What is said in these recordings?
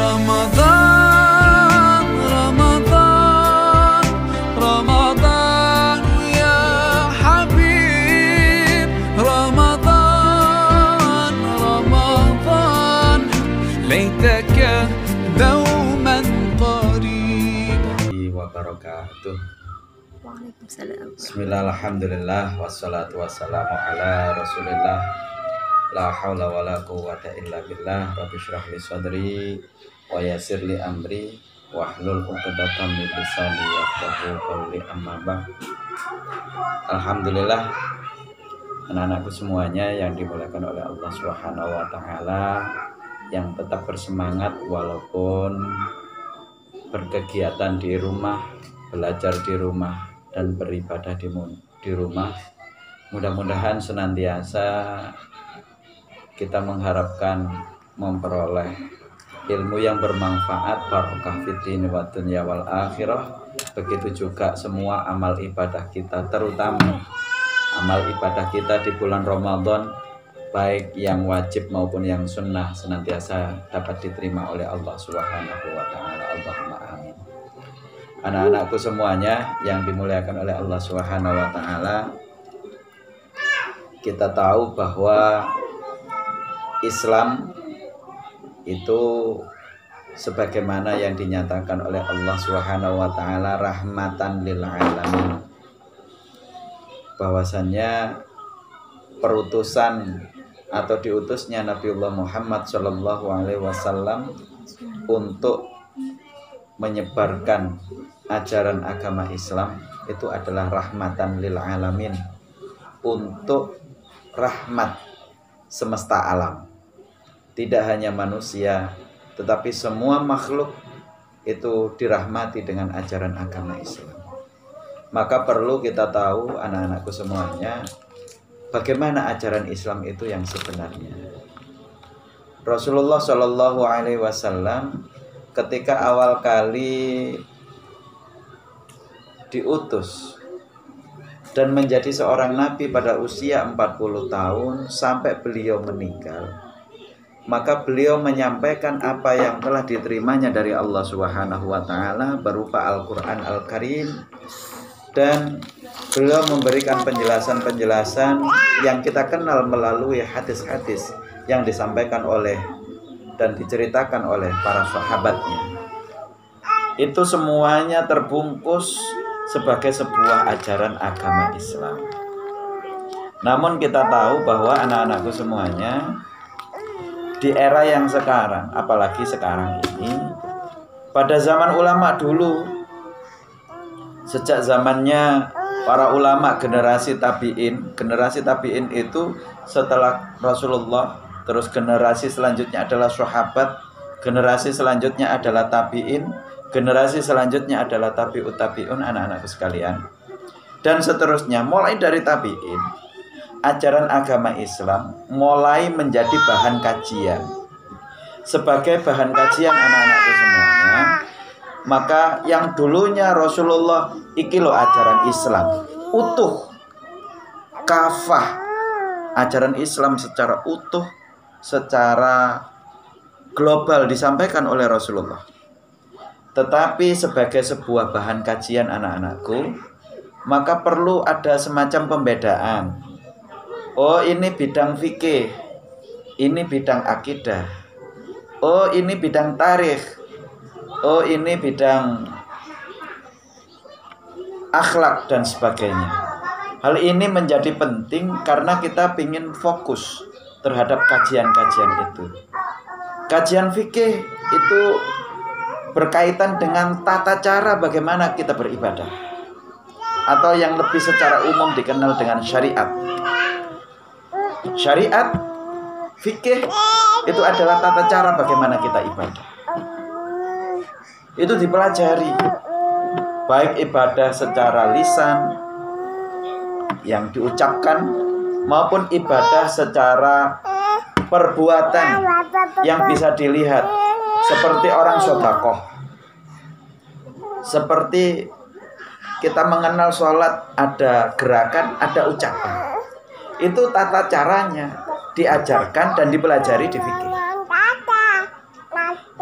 Ramadan, Ramadan, Ramadan ya Habib. Ramadan, Ramadan, laitaka dauman qarib. Wabarakatuh. Waalaikumsalam. Bismillah, alhamdulillah, wassalatu wassalamu ala rasulillah. La hawla wa la quwwata illa billah. Rabbi shrah li sadri wa yassir li amri wahlul 'uqdatam min lisani yafqahu qawli, amma ba'd. Alhamdulillah, anak-anakku semuanya yang dimuliakan oleh Allah Subhanahu wa taala, yang tetap bersemangat walaupun berkegiatan di rumah, belajar di rumah, dan beribadah di rumah. Mudah-mudahan senantiasa kita mengharapkan memperoleh ilmu yang bermanfaat, barokah fid din wa dunya wal akhirah. Begitu juga semua amal ibadah kita, terutama amal ibadah kita di bulan Ramadan, baik yang wajib maupun yang sunnah, senantiasa dapat diterima oleh Allah Subhanahu wa taala. Allahumma amin. Anak-anakku semuanya yang dimuliakan oleh Allah Subhanahu wa taala, kita tahu bahwa Islam itu sebagaimana yang dinyatakan oleh Allah Subhanahu wa taala rahmatan lil alamin, bahwasannya perutusan atau diutusnya Nabiullah Muhammad Shallallahu alaihi wasallam untuk menyebarkan ajaran agama Islam itu adalah rahmatan lil alamin, untuk rahmat semesta alam. Tidak hanya manusia, tetapi semua makhluk itu dirahmati dengan ajaran agama Islam. Maka perlu kita tahu, anak-anakku semuanya, bagaimana ajaran Islam itu yang sebenarnya. Rasulullah Shallallahu alaihi wasallam ketika awal kali diutus dan menjadi seorang nabi pada usia 40 tahun sampai beliau meninggal, maka beliau menyampaikan apa yang telah diterimanya dari Allah Subhanahu wa taala berupa Al-Qur'an Al-Karim, dan beliau memberikan penjelasan-penjelasan yang kita kenal melalui hadis-hadis yang disampaikan oleh dan diceritakan oleh para sahabatnya. Itu semuanya terbungkus sebagai sebuah ajaran agama Islam. Namun kita tahu bahwa anak-anakku semuanya, di era yang sekarang, apalagi sekarang ini, pada zaman ulama dulu, sejak zamannya para ulama generasi tabi'in itu setelah Rasulullah, terus generasi selanjutnya adalah sahabat, generasi selanjutnya adalah tabi'in, generasi selanjutnya adalah tabi'ut tabi'un, anak-anakku sekalian, dan seterusnya. Mulai dari tabi'in, ajaran agama Islam mulai menjadi bahan kajian. Sebagai bahan kajian anak-anakku semuanya, maka yang dulunya Rasulullah, iki lo ajaran Islam utuh, kafah, ajaran Islam secara utuh, secara global disampaikan oleh Rasulullah. Tetapi sebagai sebuah bahan kajian anak-anakku, maka perlu ada semacam pembedaan. Oh, ini bidang fikih, ini bidang akidah, oh ini bidang tarikh, oh ini bidang akhlak dan sebagainya. Hal ini menjadi penting karena kita ingin fokus terhadap kajian-kajian itu. Kajian fikih itu berkaitan dengan tata cara bagaimana kita beribadah, atau yang lebih secara umum dikenal dengan syariat. Syariat, fikih itu adalah tata cara bagaimana kita ibadah. Itu dipelajari, baik ibadah secara lisan yang diucapkan maupun ibadah secara perbuatan yang bisa dilihat, seperti orang sedekah, seperti kita mengenal sholat, ada gerakan, ada ucapan. Itu tata caranya diajarkan dan dipelajari di fikih.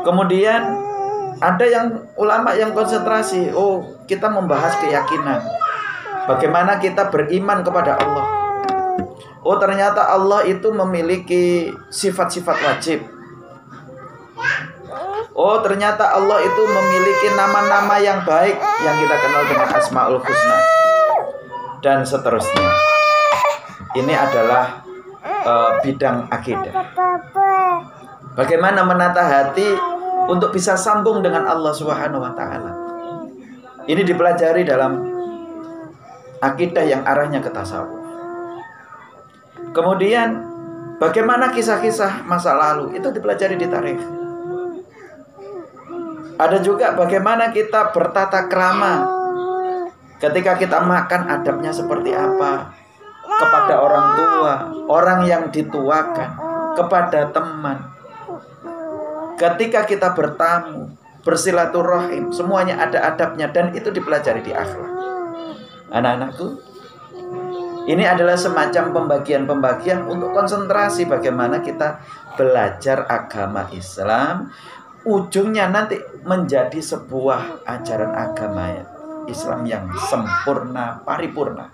Kemudian ada yang ulama yang konsentrasi, kita membahas keyakinan. Bagaimana kita beriman kepada Allah. Ternyata Allah itu memiliki sifat-sifat wajib. Ternyata Allah itu memiliki nama-nama yang baik yang kita kenal dengan Asmaul Husna. Dan seterusnya. Ini adalah bidang akidah. Bagaimana menata hati untuk bisa sambung dengan Allah Subhanahu wa taala. Ini dipelajari dalam akidah yang arahnya ke tasawuf. Kemudian bagaimana kisah-kisah masa lalu itu dipelajari di tarikh. Ada juga bagaimana kita bertata krama. Ketika kita makan adabnya seperti apa kepada orang tua, orang yang dituakan, kepada teman. Ketika kita bertamu, bersilaturahim, semuanya ada adabnya dan itu dipelajari di akhlak. Anak-anakku, ini adalah semacam pembagian-pembagian untuk konsentrasi bagaimana kita belajar agama Islam. Ujungnya nanti menjadi sebuah ajaran agama Islam yang sempurna, paripurna.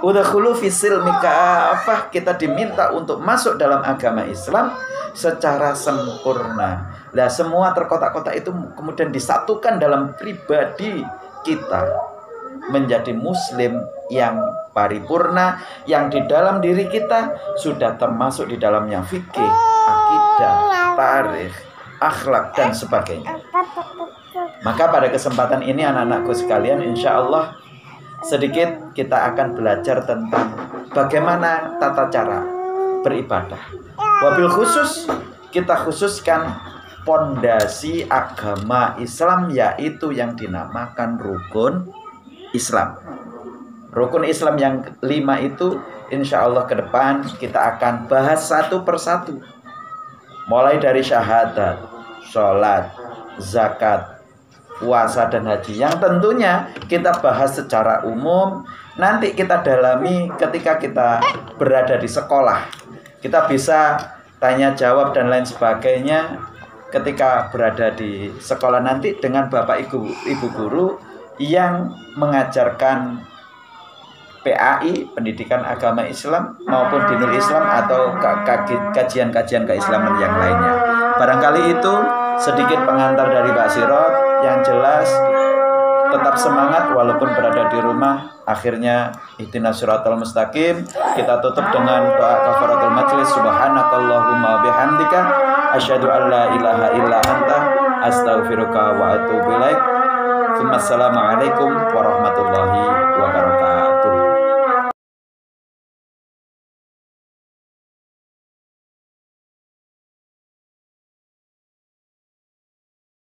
Udkhulu fisil mikafah, kita diminta untuk masuk dalam agama Islam secara sempurna. Nah, semua terkotak-kotak itu kemudian disatukan dalam pribadi kita menjadi muslim yang paripurna, yang di dalam diri kita sudah termasuk di dalamnya fikih, akidah, tarikh, akhlak dan sebagainya. Maka pada kesempatan ini anak-anakku sekalian, insya Allah sedikit kita akan belajar tentang bagaimana tata cara beribadah. Wabil khusus kita khususkan pondasi agama Islam, yaitu yang dinamakan rukun Islam. Rukun Islam yang 5 itu insya Allah ke depan kita akan bahas satu persatu. Mulai dari syahadat, sholat, zakat, puasa dan haji, yang tentunya kita bahas secara umum. Nanti kita dalami ketika kita berada di sekolah. Kita bisa tanya jawab dan lain sebagainya ketika berada di sekolah nanti dengan bapak ibu guru yang mengajarkan PAI, pendidikan agama Islam, maupun dinul Islam atau kajian-kajian keislaman yang lainnya. Barangkali itu sedikit pengantar dari Pak Sirot. Yang jelas tetap semangat walaupun berada di rumah. Akhirnya ihdinas siratal mustaqim. Kita tutup dengan doa kafaratul majlis. Subhanakallahumma bihamdika asyhadu an la ilaha illa anta astaghfiruka wa atubu ilaik. Assalamualaikum warahmatullahi wabarakatuh.